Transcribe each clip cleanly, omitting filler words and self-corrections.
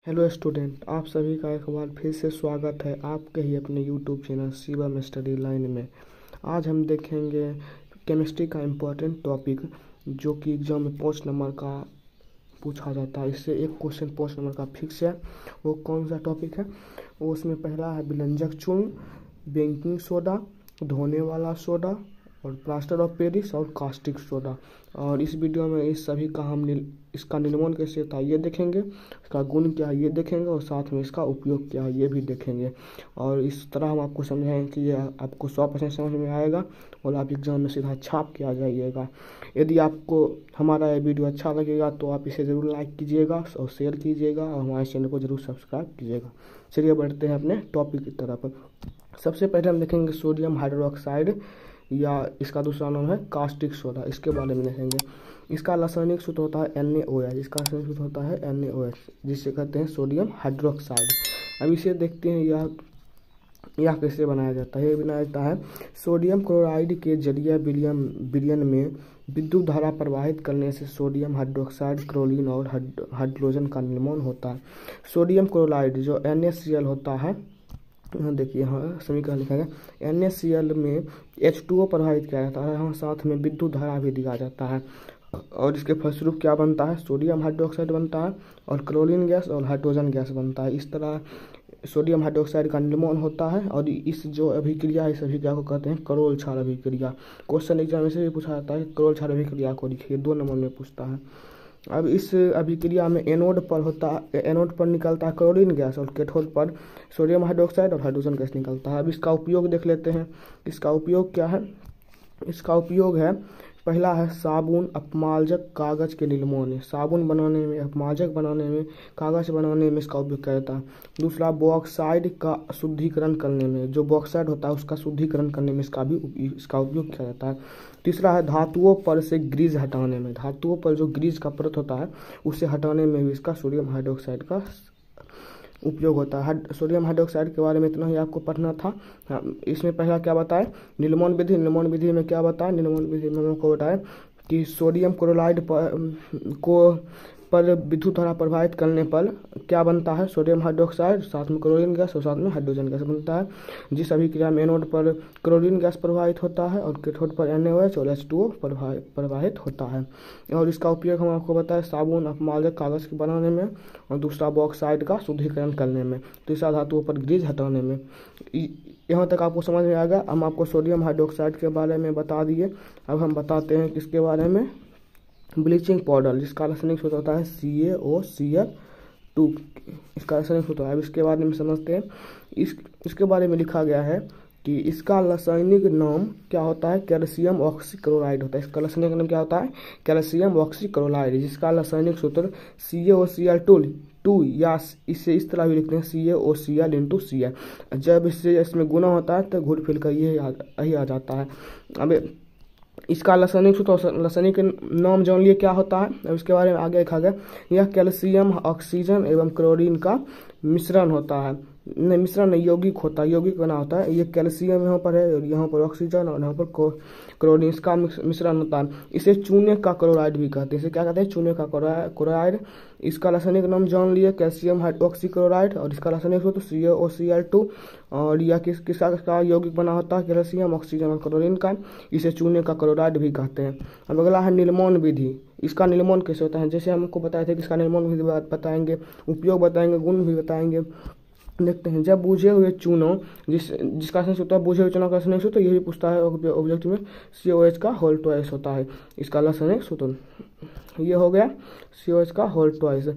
Hello student, आप सभी का एक बार फिर से स्वागत है आपके ही अपने YouTube channel Shivam study line में। आज हम देखेंगे केमिस्ट्री का इम्पोर्टेंट टॉपिक जो कि एग्जाम में 5 नंबर का पूछा जाता है। इससे एक क्वेश्चन 5 नंबर का फिक्स है। वो कौन सा टॉपिक है? वो उसमें पहला है विलंजक चूर्ण, बेकिंग सोडा, धोने वाला सोडा और प्लास्टर ऑफ पेरिस और कास्टिक सोडा। और इस वीडियो में इस सभी का हम इसका निर्माण कैसे होता है ये देखेंगे, इसका गुण क्या है ये देखेंगे और साथ में इसका उपयोग क्या है ये भी देखेंगे। और इस तरह हम आपको समझाएंगे कि ये आपको 100% समझ में आएगा और आप एग्जाम में सीधा छाप के आ जाइएगा। यदि आपको हमारा ये वीडियो अच्छा लगेगा तो आप इसे ज़रूर लाइक कीजिएगा और शेयर कीजिएगा और हमारे चैनल को ज़रूर सब्सक्राइब कीजिएगा। चलिए बढ़ते हैं अपने टॉपिक की तरफ। सबसे पहले हम देखेंगे सोडियम हाइड्रोक्साइड या इसका दूसरा नाम है कास्टिक सोडा। इसके बारे में देखेंगे। इसका रासायनिक सूत्र होता है NaOH। इसका रासायनिक सूत्र होता है NaOH जिसे कहते हैं सोडियम हाइड्रोक्साइड। अब इसे देखते हैं यह कैसे बनाया जाता है। यह बनाया जाता है सोडियम क्लोराइड के जलीय विलयन में विद्युत धारा प्रवाहित करने से सोडियम हाइड्रोक्साइड, क्लोरीन और हाइड्रोजन का निर्माण होता है। सोडियम क्लोराइड जो NaCl होता है, यहाँ देखिए यहाँ समीकरण लिखा गया NaCl में H2O प्रभावित किया जाता है। यहाँ साथ में विद्युत धारा भी दिया जाता है और इसके फलस्वरूप क्या बनता है? सोडियम हाइड्रोक्साइड बनता है और क्लोरीन गैस और हाइड्रोजन गैस बनता है। इस तरह सोडियम हाइड्रोक्साइड का निर्माण होता है। और इस जो अभिक्रिया है इस अभिक्रिया को कहते हैं करोल क्षार अभिक्रिया। क्वेश्चन एग्जाम में से भी पूछा जाता है करोल क्षार अभिक्रिया को लिखिए, 2 नंबर में पूछता है। अब इस अभिक्रिया में एनोड पर निकलता है क्लोरीन गैस और कैथोड पर सोडियम हाइड्रोक्साइड और हाइड्रोजन गैस निकलता है। अब इसका उपयोग देख लेते हैं। इसका उपयोग क्या है? इसका उपयोग है, पहला है साबुन, अपमार्जक, कागज के निर्माण में। साबुन बनाने में, अपमार्जक बनाने में, कागज बनाने में इसका उपयोग किया जाता है। दूसरा बॉक्साइड का शुद्धिकरण करने में, जो बॉक्साइड होता है उसका शुद्धिकरण करने में इसका उपयोग किया जाता है। तीसरा है धातुओं पर से ग्रीज हटाने में। धातुओं पर जो ग्रीज का परत होता है उसे हटाने में भी इसका सोडियम हाइड्रोक्साइड का उपयोग होता है। सोडियम हाइड्रोक्साइड के बारे में इतना ही आपको पढ़ना था। इसमें पहला क्या बताए? निर्माण विधि। निर्माण विधि में क्या बताए? निर्माण विधि में हमको बताए कि सोडियम क्लोराइड पर विद्युत धारा प्रभावित करने पर क्या बनता है? सोडियम हाइड्रोक्साइड, साथ में क्लोरीन गैस और साथ में हाइड्रोजन गैस बनता है। जिस अभिक्रिया में एनोड पर क्लोरीन गैस प्रभावित होता है और कैथोड पर NaOH और H2O प्रभावित होता है। और इसका उपयोग हम आपको बताएं साबुन, अपमार्जक, कागज के बनाने में और दूसरा बॉक्साइड का शुद्धिकरण करने में, तीसरा धातुओं पर ग्रीज हटाने में। यहाँ तक आपको समझ में आएगा। हम आपको सोडियम हाइड्रोक्साइड के बारे में बता दिए। अब हम बताते हैं किसके बारे में? ब्लीचिंग पाउडर, जिसका रासायनिक सूत्र होता है CaOCl2। इसका रासायनिक सूत्र है। अब इसके बारे में समझते हैं। इसके बारे में लिखा गया है कि इसका रासायनिक नाम क्या होता है? कैल्शियम ऑक्सीक्लोराइड होता है। इसका रासायनिक नाम क्या होता है? कैल्शियम ऑक्सीक्लोराइड, जिसका रासायनिक सूत्र CaOCl2 या इसे इस तरह भी लिखते हैं CaOCl/Cl। जब इसमें गुना होता है तो घुल फिर कर यही आ जाता है। अब इसका रासायनिक सूत्र, रासायनिक नाम जान लिए क्या होता है। अब इसके बारे में आगे लिखा गया यह कैल्शियम, ऑक्सीजन एवं क्लोरीन का मिश्रण होता है। नहीं, मिश्रण नहीं, यौगिक होता है, यौगिक बना होता है। ये कैल्शियम यहाँ पर है और यहाँ पर ऑक्सीजन और यहाँ पर क्लोरीन, इसका मिश्रण होता है। इसे चूने का क्लोराइड भी कहते हैं। इसे क्या कहते हैं? चूने का क्लोराइड। इसका रासायनिक नाम जान लिए कैल्शियम हाइड्रोक्सीक्लोराइड और इसका रासायनिक सूत्र CaOCl2। और यह किसका यौगिक बना होता है? कैल्शियम, ऑक्सीजन और क्लोरीन का। इसे चूने का क्लोराइड भी कहते हैं। अब अगला है निर्माण विधि। इसका निर्माण कैसे होता है? जैसे हमको बताए थे कि इसका निर्माण विधि बताएंगे, उपयोग बताएंगे, गुण भी बताएंगे। देखते हैं। जब बूझे हुए चूनों जिसका रासायनिक सूत्र बूझे हुए चूनों का रासायनिक सूत्र ये भी पूछता है ऑब्जेक्ट में, COH का होल ट्वाइस होता है इसका रासायनिक सूत्र। ये हो गया COH का होल ट्वाइस।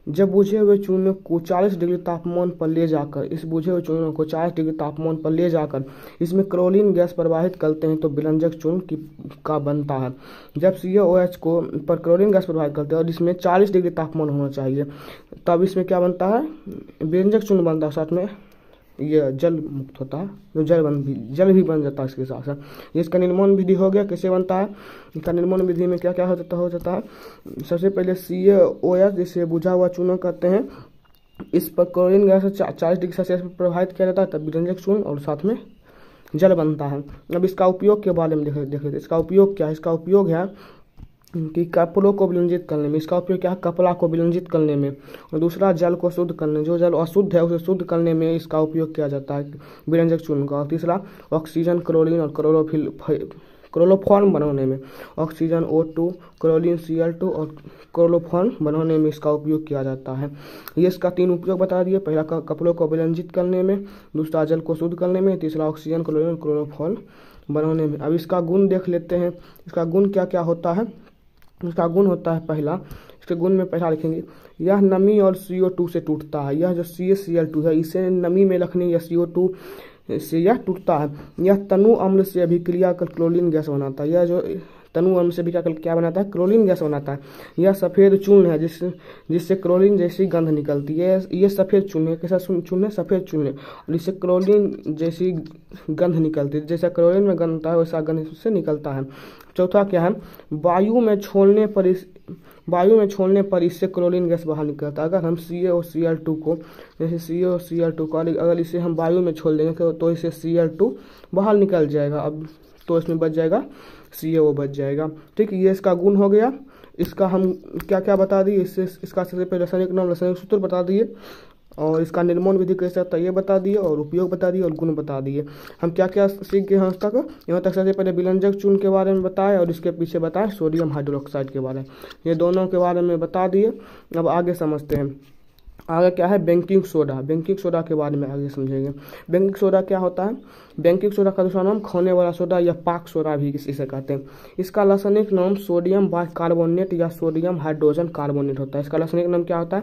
जब बूझे हुए चूने को 40 डिग्री तापमान पर ले जाकर, इस बूझे हुए चूनों को 40 डिग्री तापमान पर ले जाकर इसमें क्लोरीन गैस प्रवाहित करते हैं तो विलंजक चूर्ण का बनता है। जब COH को पर क्लोरीन गैस प्रवाहित करते हैं और इसमें 40 डिग्री तापमान होना चाहिए, तब इसमें क्या बनता है? विलंजक चूर्ण बनता है। साथ में ये जल मुक्त होता है, जो जल भी बन जाता है इसके साथ साथ। इसका निर्माण विधि हो गया। कैसे बनता है? इसका निर्माण विधि में क्या क्या हो जाता है? सबसे पहले CaOH जिसे बुझा हुआ चूना कहते हैं, इस पर क्लोरीन गैस 40 डिग्री सेल्सियस पर प्रभावित किया जाता है, तब विलंजक चूर्ण और साथ में जल बनता है। अब इसका उपयोग के बारे में देख लेते। इसका उपयोग क्या है? इसका उपयोग है कि कपड़ों को विलंजित करने में, इसका उपयोग क्या है, कपड़ा को विलंजित करने में। और दूसरा जल को शुद्ध करने, जो जल अशुद्ध है उसे शुद्ध करने में इसका उपयोग किया जाता है विरंजक चूर्ण का। और तीसरा ऑक्सीजन, क्लोरीन और क्लोरोफॉर्म बनाने में, ऑक्सीजन O2, क्लोरीन Cl2 और क्लोरोफॉर्म बनाने में इसका उपयोग किया जाता है। ये इसका 3 उपयोग बता दिए। पहला कपड़ों को विलंजित करने में, दूसरा जल को शुद्ध करने में, तीसरा ऑक्सीजन, क्लोरीन और क्लोरोफॉर्म बनाने में। अब इसका गुण देख लेते हैं, इसका गुण क्या क्या होता है। इसका गुण होता है पहला, इसके गुण में पहला लिखेंगे, यह नमी और CO2 से टूटता है। यह जो CaCl2 है इसे नमी में रखने या CO2 से यह टूटता है। यह तनु अम्ल से अभिक्रिया कर क्लोरीन गैस बनाता है। यह जो तनु अम्ल से अभिक्रिया कर क्या बनाता है, क्लोरीन गैस बनाता है। यह सफ़ेद चूर्ण है जिससे क्लोरीन जैसी गंध निकलती है। ये सफ़ेद चूर्ण है, कैसा चूर्ण है, सफ़ेद चूर्ण है, और इससे क्लोरीन जैसी गंध निकलती है। जैसा क्लोरीन में गंध होता है वैसा गंध इससे निकलता है। चौथा क्या है, वायु में छोड़ने पर इससे क्लोरीन गैस बाहर निकलता है। अगर हम CaCl2 को, जैसे CaCl2 को अगर इसे हम वायु में छोड़ देंगे तो इसे Cl2 बाहर निकल जाएगा। अब तो इसमें बच जाएगा CO बच जाएगा। ठीक, ये इसका गुण हो गया। इसका हम क्या क्या बता दिए, इसका सबसे पहले रासायनिक नाम, रासायनिक सूत्र बता दिए, और इसका निर्माण विधि कैसे होता है ये बता दिए, और उपयोग बता दिए, और गुण बता दिए। हम क्या क्या सीख गए हैं आज तक। यहाँ तक सबसे पहले विलंजक चूर्ण के बारे में बताया, और इसके पीछे बताया सोडियम हाइड्रोक्साइड के बारे में। ये दोनों के बारे में बता दिए। अब आगे समझते हैं। आगे क्या है, बेकिंग सोडा। बेकिंग सोडा के बारे में आगे समझेंगे। बेकिंग सोडा क्या होता है। बेकिंग सोडा का दूसरा नाम खाने वाला सोडा या पाक सोडा भी इसे कहते हैं। इसका रासायनिक नाम सोडियम बाइकार्बोनेट या सोडियम हाइड्रोजन कार्बोनेट होता है। इसका रासायनिक नाम क्या होता है,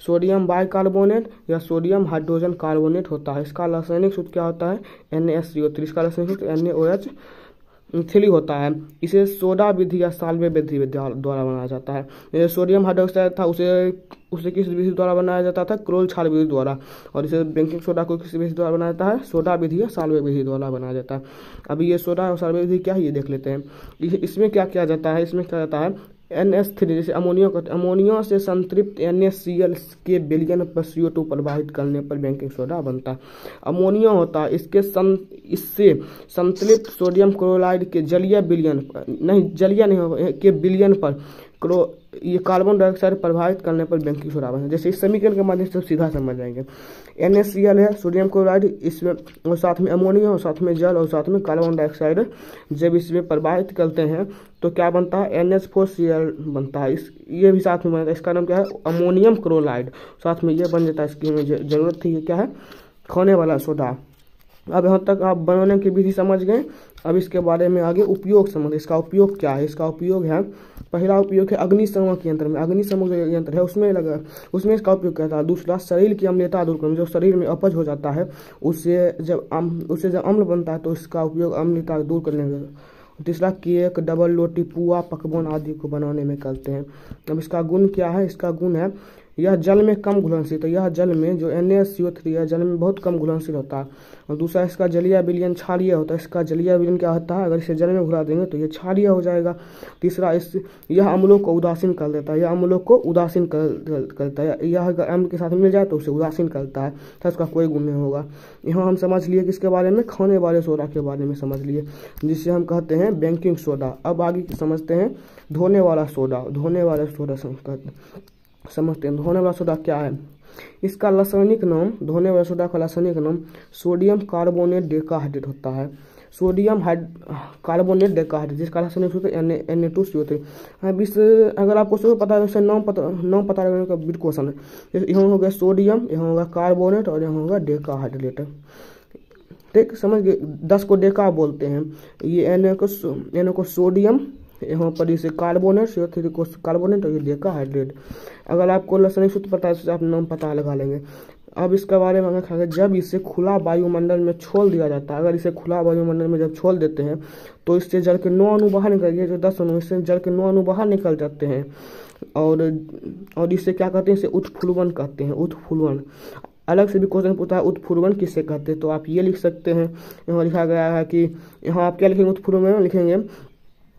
सोडियम बाइकार्बोनेट या सोडियम हाइड्रोजन कार्बोनेट होता है। इसका रासायनिक सूत्र क्या होता है, NaCO3। इसका रासायनिक सूत्र NaOH3 होता है। इसे सोडा विधि या साल्वे विधि द्वारा बनाया जाता है। जैसे सोडियम हाइड्रोक्साइड था उसे किस विधि द्वारा बनाया जाता था, क्रोल क्षार विधि द्वारा। और इसे बेकिंग सोडा को किस विधि द्वारा बनाया जाता है, सोडा विधि या साल्वे विधि द्वारा बनाया जाता है। अभी ये सोडा और साल्वे विधि क्या है ये देख लेते हैं। इसमें क्या किया जाता है, इसमें क्या जाता है NH3, जैसे अमोनिया से संतृप्त NaCl के विलयन पर CO2 प्रवाहित करने पर बेकिंग सोडा बनता है। अमोनिया होता है, इससे संतृप्त सोडियम क्लोराइड के जलीय विलयन के विलयन पर ये कार्बन डाइऑक्साइड प्रभावित करने पर बेकिंग सोडा बनता है। जैसे इस समीकरण के माध्यम से सीधा समझ जाएंगे। NaCl है सोडियम क्लोराइड, इसमें और साथ में अमोनिया और साथ में जल और साथ में कार्बन डाइऑक्साइड जब इसमें प्रवाहित करते हैं तो क्या बनता है, NH4Cl बनता है। ये भी साथ में बनता है। इसका नाम क्या है, अमोनियम क्लोराइड। साथ में ये बन जाता है। इसकी हमें जरूरत थी, ये क्या है, खाने वाला सोडा। अब यहाँ तक आप बनाने की विधि समझ गए। अब इसके बारे में आगे उपयोग समझ। इसका उपयोग क्या है, इसका उपयोग है, पहला उपयोग है अग्निशमन यंत्र में। अग्निशमन यंत्र है उसमें इसका उपयोग करता है। दूसरा शरीर की अम्लता दूर करने, जो शरीर में अपच हो जाता है उससे जब अम्ल बनता है तो इसका उपयोग अम्लता दूर करने में। तीसरा केक, डबल रोटी, पुआ, पकवान आदि को बनाने में करते हैं। अब इसका गुण क्या है, इसका गुण है यह जल में कम घुलनशील। तो यह जल में जो NaCO3 है जल में बहुत कम घुलनशील होता है। और दूसरा इसका जलीय विलयन क्षारीय होता है। इसका जलीय विलयन क्या होता है, अगर इसे जल में घुला देंगे तो ये क्षारीय हो जाएगा। तीसरा यह अम्लों को उदासीन कर देता है। यह अम्लों को उदासीन करता है। यह अगर अम्ल के साथ मिल जाए तो उसे उदासीन करता है, तो इसका कोई गुण नहीं होगा। यहाँ हम समझ लिए किसके बारे में, खाने वाले सोडा के बारे में समझ लिए, जिसे हम कहते हैं बेकिंग सोडा। अब आगे समझते हैं धोने वाला सोडा। समझते हैं धोने वाला सोडा क्या है। इसका रासायनिक नाम, धोने वाला सोडा का रासायनिक नाम सोडियम कार्बोनेट डेकाहाइड्रेट होता है। सोडियम कार्बोनेट डेकाहाइड्रेट, जिसका रासायनिक सूत्र Na2CO3। अब इस अगर आपको सूत्र पता है तो नाम पता लगने का बिट क्वेश्चन है। यहाँ हो गया सोडियम, यहाँ होगा कार्बोनेट और यहाँ होगा डेकाहाइड्रेट। ठीक, समझ गए। 10 को डेका बोलते हैं। ये Na को सोडियम, यहाँ पर इसे कार्बोनेट, CO3 को कार्बोनेट और ये डेकाहाइड्रेट। अगर आपको रासायनिक सूत्र पता है तो आप नाम पता लगा लेंगे। अब इसके बारे में अगर जब इसे खुला वायुमंडल में छोड़ दिया जाता है, अगर इसे खुला वायुमंडल में जब छोड़ देते हैं तो इससे जल के 9 अणु बाहर निकल गए, जो 10 अणु, इससे जल के 9 अणु बाहर निकल जाते हैं। और इससे क्या कहते हैं, इसे उत्फुल्वन कहते हैं। उत्फुल्वन अलग से भी क्वेश्चन पूछता है, उत्फुल्वन किससे कहते हैं, तो आप ये लिख सकते हैं। यहाँ लिखा गया है कि यहाँ आप क्या लिखेंगे, उत्फुल्वन लिखेंगे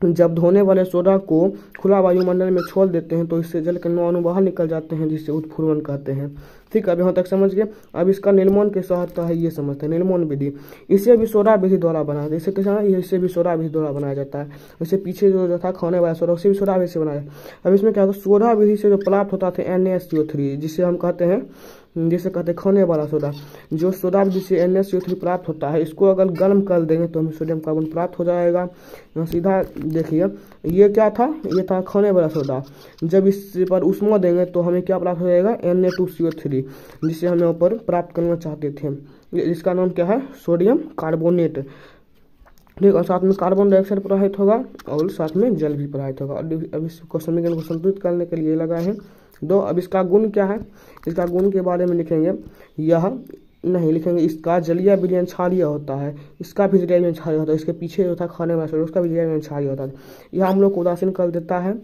जब धोने वाले सोडा को खुला वायुमंडल में छोड़ देते हैं तो इससे जल के 9 अणु बाहर निकल जाते हैं, जिससे उत्फुर्वन कहते हैं। ठीक है, अब यहाँ तक समझ गए। अब इसका निर्मूलन कैसे होता है ये समझते हैं। निर्मूलन विधि, इसे भी सोडा विधि द्वारा बनाया, इसे कैसे, इससे भी सोडा विधि द्वारा बनाया जाता है। वैसे पीछे जो था खाने वाला सोडा, उसे भी सोडा विधि से बनाया। अब इसमें क्या होता है, सोडा विधि से जो प्राप्त होता था NaCO3, जिसे हम कहते हैं, जिसे कहते हैं खाने वाला सोडा, जो सोडा विधि से NaCO3 प्राप्त होता है, इसको अगर गर्म कर देंगे तो हमें सोडियम कार्बन प्राप्त हो जाएगा। यहाँ सीधा देखिए, ये क्या था, ये था खाने वाला सोडा। जब इस पर ऊष्मा देंगे तो हमें क्या प्राप्त हो जाएगा, Na2CO3, जिसे हम यहाँ पर प्राप्त करना चाहते थे, जिसका नाम क्या है, सोडियम कार्बोनेट। ठीक, और साथ में कार्बन डाइऑक्साइड प्रवाहित होगा और साथ में जल भी प्रवाहित होगा। अब इसको समीकरण को संतुलित करने के लिए लगा है 2। अब इसका गुण क्या है, इसका गुण के बारे में लिखेंगे, यह नहीं लिखेंगे, इसका जलीय विलयन क्षारीय होता है, इसका भी जलीय विलयन क्षारीय होता है, इसके पीछे जो था खाने वाला सोडा उसका भी जलीय विलयन क्षारीय होता है। यह हम लोग को उदासीन कर देता है।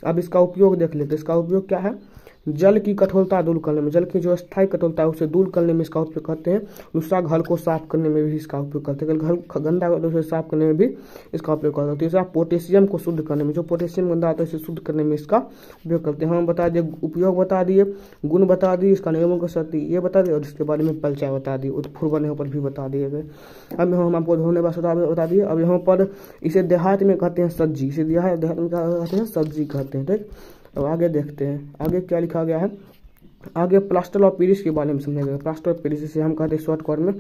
अब इसका उपयोग देख लेते हैं। इसका उपयोग क्या है, जल की कठोरता दूर करने में, जल की जो स्थायी कठोरता है उसे दूर करने में इसका उपयोग करते हैं। दूसरा, घर को साफ करने में भी इसका उपयोग करते हैं, घर गंदा उसे साफ करने में भी इसका उपयोग करते हैं। तीसरा, पोटेशियम को शुद्ध करने में, जो पोटेशियम गंदा आता है इसे शुद्ध करने में इसका उपयोग करते हैं। हम बता दिए, उपयोग बता दिए, गुण बता दिए, इसका निर्मूलन का शक्ति ये बता दिए, और इसके बारे में परिचय बता दिए, उत्फुर्वन यहाँ पर भी बता दिए गए। अब यहाँ हम आपको धोने वाला सोडा बता दिए। अब यहाँ पर इसे देहात में कहते हैं सब्जी, इसे देहात में कहते हैं सब्जी कहते हैं। ठीक, अब आगे देखते हैं, आगे क्या लिखा गया है। आगे प्लास्टर ऑफ पेरिस के बारे में समझेंगे। प्लास्टर ऑफ पेरिस से हम कहते हैं शॉर्टकट में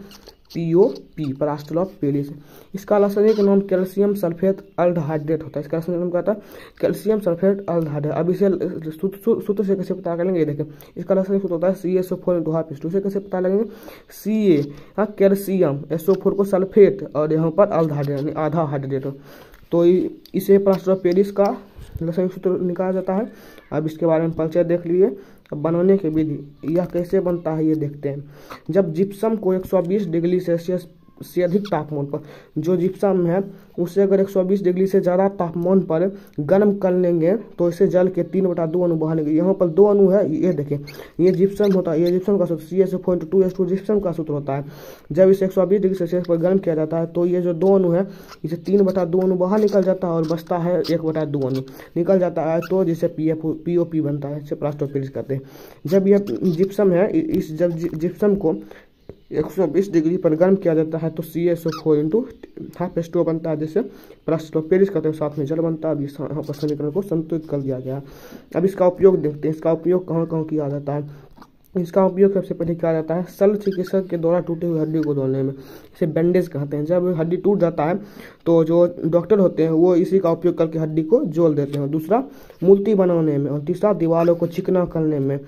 POP, प्लास्टर ऑफ पेरिस। इसका रासायनिक नाम कैल्शियम सल्फेट अल्डहाइड्रेट होता है। इसका रासायनिक नाम क्या था, कैल्शियम सल्फेट अल्डहाइड्रेट। अब इसे सूत्र से कैसे पता करेंगे, ये देखें, इसका रासायनिक सूत्र होता है CaSO4 इसे कैसे पता लगेंगे, Ca कैल्शियम, SO4 को सल्फेट और यहाँ पर अल्डहाइड्रेट यानी आधा हाइड्रेट, तो इसे प्लास्टर ऑफ पेरिस का रासायनिक सूत्र निकाला जाता है। अब इसके बारे में परिचय देख लीजिए। अब बनाने की विधि, यह कैसे बनता है ये देखते हैं। जब जिप्सम को 120 डिग्री सेल्सियस से अधिक तापमान पर, जो जिप्सम है उसे अगर 120 डिग्री से ज़्यादा तापमान पर गर्म कर लेंगे तो इसे जल के 3/2 अणु बाहर निकलेंगे। यहाँ पर 2 अणु है, ये देखें, ये जिप्सम होता है, ये जिप्सम का सूत्र CaSO4 जिप्सम का सूत्र होता है। जब इसे 120 डिग्री सेल्सियस पर गर्म किया जाता है तो ये जो 2 अणु है इसे 3/2 अणु बाहर निकल जाता है और बचता है 1/2 अणु निकल जाता है, तो जिसे POP बनता है, इसे प्लास्टर ऑफ पेरिस कहते हैं। जब यह जिप्सम है, इस जब जिप्सम को 120 डिग्री पर गर्म किया जाता है तो CaSO4 हाफ H2O बनता है, जिससे प्लास्टर ऑफ पेरिस कहते हैं, साथ में जल बनता है। अब यहाँ पर समीकरण को संतुलित कर दिया गया। अब इसका उपयोग देखते हैं, इसका उपयोग कहाँ कहाँ किया जाता है। इसका उपयोग सबसे पहले किया जाता है शल्य चिकित्सक के द्वारा टूटी हुई हड्डी को धोने में, इसे बैंडेज कहते हैं। जब हड्डी टूट जाता है तो जो डॉक्टर होते हैं वो इसी का उपयोग करके हड्डी को जोड़ देते हैं। दूसरा, मूर्ति बनाने में, और तीसरा, दीवारों को चिकना करने में,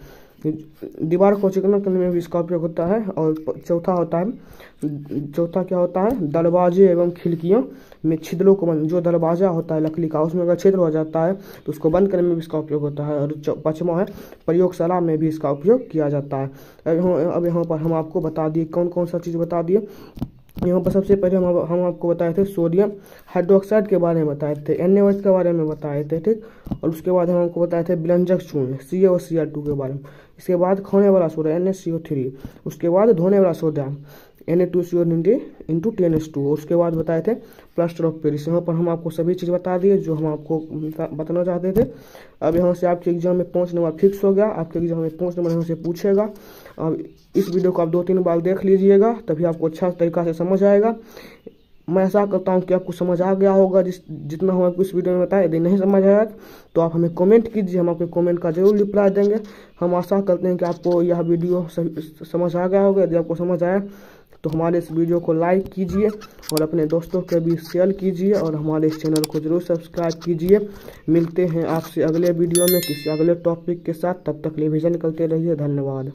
दीवार को चिकना करने में भी इसका उपयोग होता है। और चौथा क्या होता है, दरवाजे एवं खिड़कियों में छिद्रों को बंद, जो दरवाजा होता है लकड़ी का उसमें अगर छिद्र हो जाता है तो उसको बंद करने में भी इसका उपयोग होता है। और 5वां है, प्रयोगशाला में भी इसका उपयोग किया जाता है। अब यहाँ पर हम आपको बता दिए कौन कौन सा चीज़ बता दिए। यहाँ पर सबसे पहले हम आपको बताए थे सोडियम हाइड्रोक्साइड के बारे में बताए थे, NaOH के बारे में बताए थे। ठीक, और उसके बाद हम आपको बताए थे विलंजक चूर्ण CaOCr2 के बारे में। इसके बाद खाने वाला सोडा NaCO3, उसके बाद धोने वाला सोडा Na2CO into 10H2, उसके बाद बताए थे प्लास्टर ऑफ पेरिस। यहाँ पर हम आपको सभी चीज़ बता दिए जो हम आपको बताना चाहते थे। अब यहाँ से आपके एग्जाम में 5 नंबर फिक्स हो गया, आपके एग्जाम में 5 नंबर यहाँ से पूछेगा। अब इस वीडियो को आप 2-3 बार देख लीजिएगा, तभी आपको अच्छा तरीक़ा से समझ आएगा। मैं ऐसा करता हूँ कि आपको समझ आ गया होगा जितना हम आपको इस वीडियो में बताया। यदि नहीं समझ आया तो आप हमें कमेंट कीजिए, हम आपके कमेंट का जरूर रिप्लाई देंगे। हम आशा करते हैं कि आपको यह वीडियो समझ आ गया होगा। यदि आपको समझ आया तो हमारे इस वीडियो को लाइक कीजिए और अपने दोस्तों के भी शेयर कीजिए, और हमारे इस चैनल को जरूर सब्सक्राइब कीजिए। मिलते हैं आपसे अगले वीडियो में किसी अगले टॉपिक के साथ, तब तक रिवीजन करते रहिए। धन्यवाद।